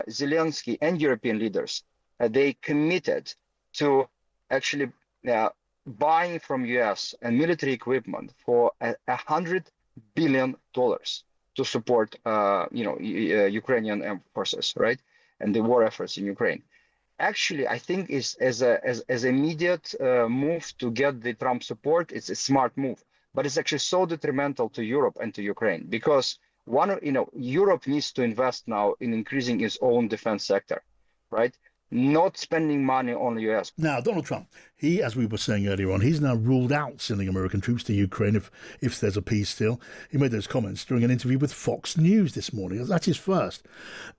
Zelensky and European leaders, they committed to actually buying from US and military equipment for $100 billion to support Ukrainian forces, right, and the war efforts in Ukraine. Actually, I think is as immediate move to get the Trump support, it's a smart move, but it's actually so detrimental to Europe and to Ukraine because Europe needs to invest now in increasing its own defense sector, right? Not spending money on the US. Now, Donald Trump, he, as we were saying earlier on, he's now ruled out sending American troops to Ukraine if there's a peace deal. He made those comments during an interview with Fox News this morning. That's his first.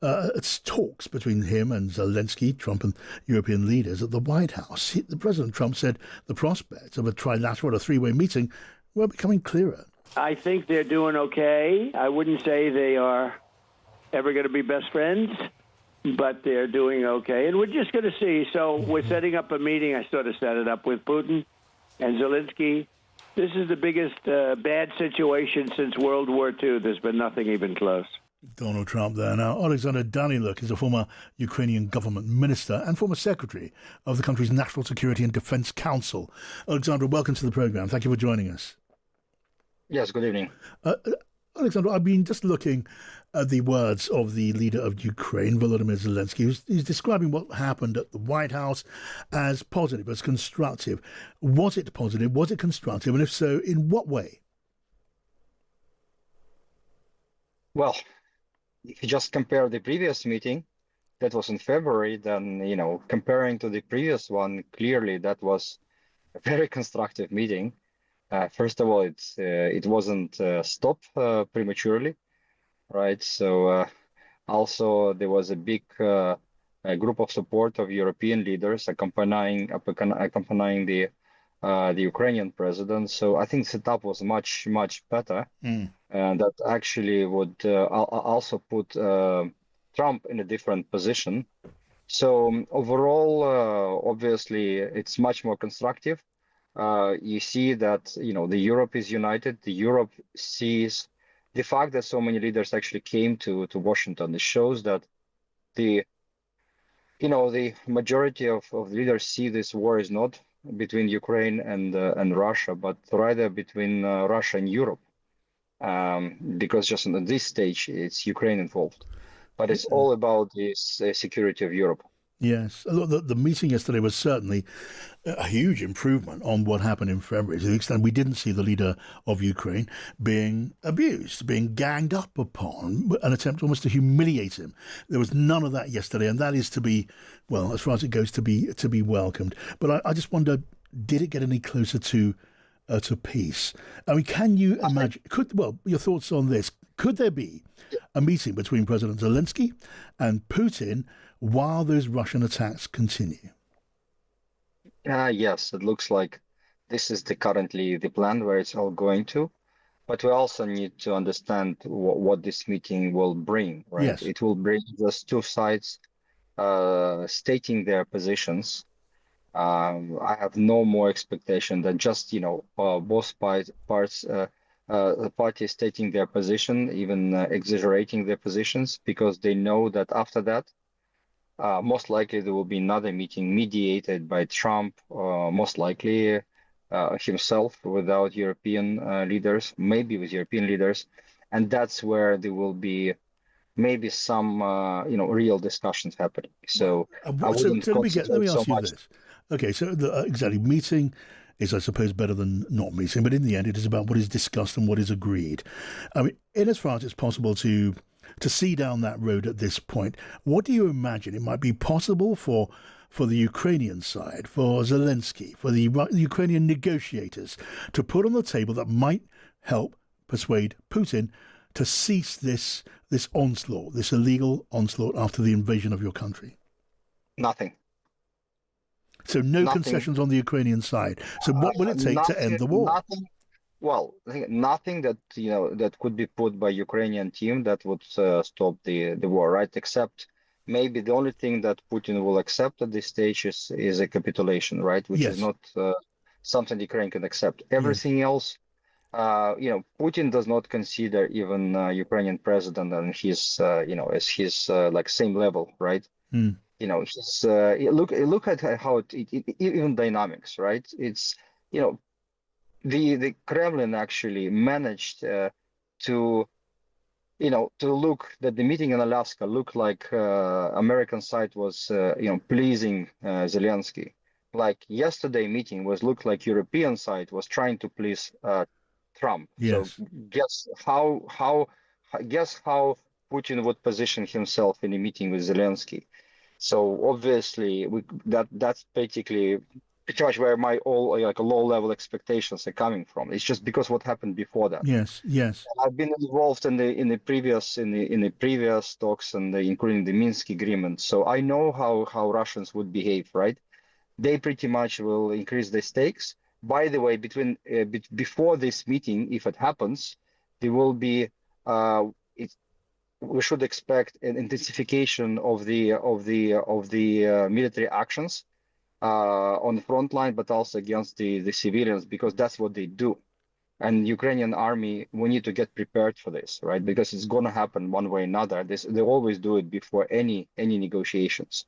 It's talks between him and Zelensky, Trump and European leaders at the White House. The President Trump said the prospects of a trilateral or three-way meeting were becoming clearer. I think they're doing okay. I wouldn't say they are ever going to be best friends, but they're doing okay. And we're just going to see. So we're setting up a meeting. I sort of set it up with Putin and Zelensky. This is the biggest bad situation since World War II. There's been nothing even close. Donald Trump there. Now, Oleksandr Danylyuk is a former Ukrainian government minister and former secretary of the country's National Security and Defense Council. Oleksandr, welcome to the program. Thank you for joining us. Yes, good evening. Oleksandr, I've been just looking at the words of the leader of Ukraine, Volodymyr Zelensky. He's describing what happened at the White House as positive, as constructive. Was it positive? Was it constructive? And if so, in what way? Well, if you just compare the previous meeting, that was in February, then, comparing to the previous one, clearly that was a very constructive meeting. First of all, it wasn't stopped prematurely, right? So also there was a big group of support of European leaders accompanying the Ukrainian president. So I think setup was much better, and that actually would also put Trump in a different position. So overall, obviously, it's much more constructive. You see that, the Europe is united. The Europe sees the fact that so many leaders actually came to Washington. It shows that the majority of leaders see this war is not between Ukraine and Russia, but rather between Russia and Europe. Because just at this stage, it's Ukraine involved. But it's all about this security of Europe. Yes. The meeting yesterday was certainly a huge improvement on what happened in February, to the extent we didn't see the leader of Ukraine being abused, being ganged up upon, an attempt almost to humiliate him. There was none of that yesterday, and that is to be, well, as far as it goes, to be welcomed. But I just wonder, did it get any closer to peace? I mean, can you imagine, your thoughts on this, could there be a meeting between President Zelensky and Putin while those Russian attacks continue? Yes, it looks like this is currently the plan where it's all going to. But we also need to understand what this meeting will bring, right? Yes. It will bring just two sides stating their positions. I have no more expectation than just, both parties stating their position, even exaggerating their positions, because they know that after that, most likely there will be another meeting mediated by Trump, most likely himself without European leaders, maybe with European leaders. And that's where there will be maybe some, real discussions happening. So let me ask you this. Okay, so exactly, meeting is, I suppose, better than not meeting, but in the end, it is about what is discussed and what is agreed. I mean, in as far as it's possible to see down that road at this point, what do you imagine it might be possible for the Ukrainian side, for Zelensky, for the Ukrainian negotiators to put on the table that might help persuade Putin to cease this onslaught, this illegal onslaught after the invasion of your country? Nothing. So nothing. Concessions on the Ukrainian side. So what will it take to end the war? Nothing. Well, I think nothing that that could be put by Ukrainian team that would stop the war, right? Except maybe the only thing that Putin will accept at this stage is a capitulation, right? Which is not something Ukraine can accept. Everything else Putin does not consider even Ukrainian president and his, as his like same level, right? Mm. He's look at how even dynamics, right? It's the Kremlin actually managed to to look that the meeting in Alaska looked like American side was pleasing Zelensky. Like yesterday meeting was looked like European side was trying to please Trump. So Yes. guess how Putin would position himself in a meeting with Zelensky. So obviously that's basically pretty much where my all like low level expectations are coming from. It's just because what happened before that. Yes. Yes. I've been involved in the previous talks and including the Minsk agreement, so I know how Russians would behave, right? They pretty much will increase the stakes. By the way, before this meeting, if it happens, there will be we should expect an intensification of the military actions on the front line, but also against the civilians because that's what they do. And Ukrainian army, we need to get prepared for this, right? Because it's going to happen one way or another. They always do it before any negotiations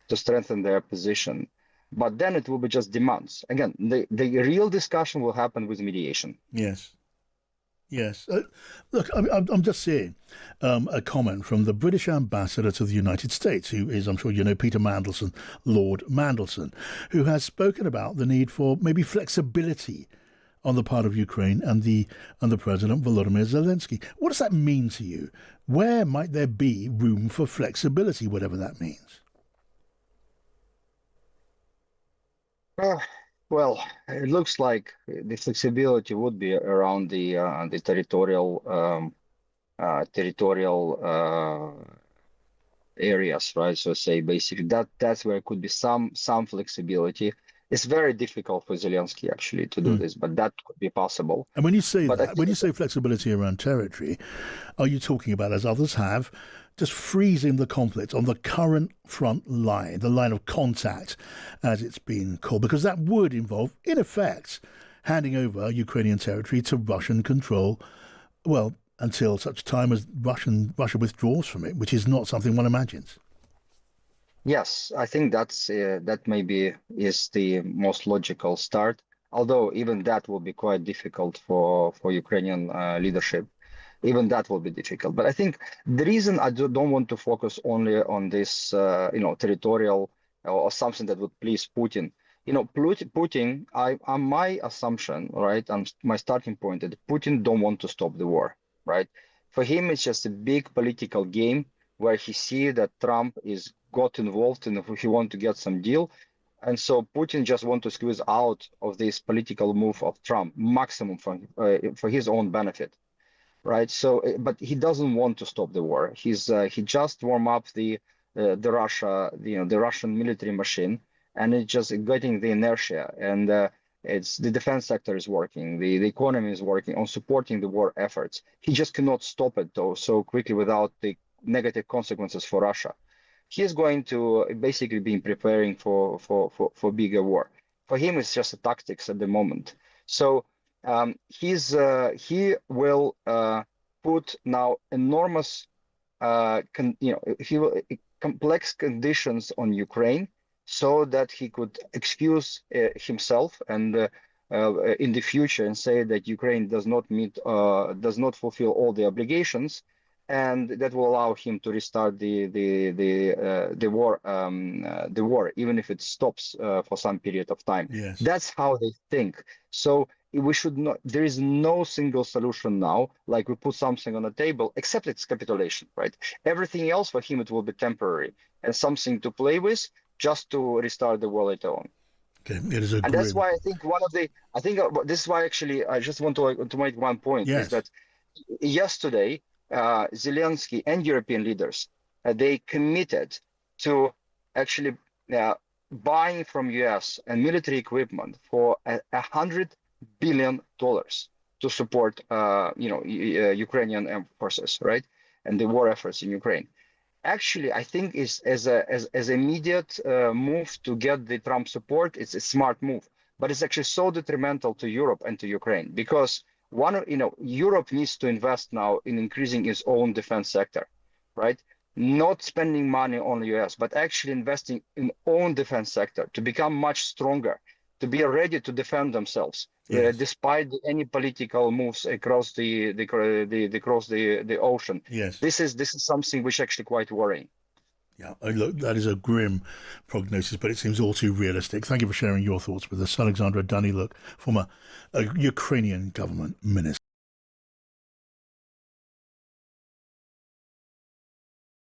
to strengthen their position. But then it will be just demands. Again, the real discussion will happen with mediation. Yes. Yes. Look, I'm just seeing a comment from the British ambassador to the United States, who is, I'm sure you know, Peter Mandelson, Lord Mandelson, who has spoken about the need for maybe flexibility on the part of Ukraine and the President Volodymyr Zelensky. What does that mean to you? Where might there be room for flexibility, whatever that means? Well, it looks like the flexibility would be around the territorial areas, right? So say basically that's where it could be some flexibility. It's very difficult for Zelensky actually to do this, but that could be possible. And when you say But I that, when think you say flexibility around territory, are you talking about, as others have, just freezing the conflict on the current front line, the line of contact, as it's been called? Because that would involve, in effect, handing over Ukrainian territory to Russian control, well, until such time as Russia withdraws from it, which is not something one imagines. Yes, I think that maybe is the most logical start. Although even that will be quite difficult for Ukrainian leadership. Even that will be difficult. But I think the reason I don't want to focus only on this, territorial or something that would please Putin. Putin, my assumption, right, and my starting point that Putin don't want to stop the war, right? For him, it's just a big political game where he see that Trump is got involved and he want to get some deal. And so Putin just want to squeeze out of this political move of Trump maximum for his own benefit, right? So, but he doesn't want to stop the war. He just warm up the Russian military machine, and it's just getting the inertia. And it's the defense sector is working, the economy is working on supporting the war efforts. He just cannot stop it though so quickly without the negative consequences for Russia. He is going to basically be preparing for bigger war. For him, it's just a tactics at the moment. So he will put now enormous he will complex conditions on Ukraine so that he could excuse himself and in the future and say that Ukraine does not fulfill all the obligations, and that will allow him to restart the war, even if it stops for some period of time. Yes. That's how they think. So we should not. There is no single solution now. Like we put something on the table, except it's capitulation, right? Everything else for him it will be temporary and something to play with, just to restart the war later on. Okay, it is a And that's why I think this is why actually I just want to make one point is that yesterday Zelensky and European leaders they committed to actually buying from US and military equipment for $100 billion to support Ukrainian forces, right, and the war efforts in Ukraine. Actually, I think is as immediate move to get the Trump support, it's a smart move, but it's actually so detrimental to Europe and to Ukraine because Europe needs to invest now in increasing its own defense sector, right? Not spending money on the US, but actually investing in own defense sector to become much stronger, to be ready to defend themselves, Yes. despite any political moves across the ocean. Yes. This is something which is actually quite worrying. Yeah, look, that is a grim prognosis, but it seems all too realistic. Thank you for sharing your thoughts with us. Oleksandr Danylyuk, former Ukrainian government minister.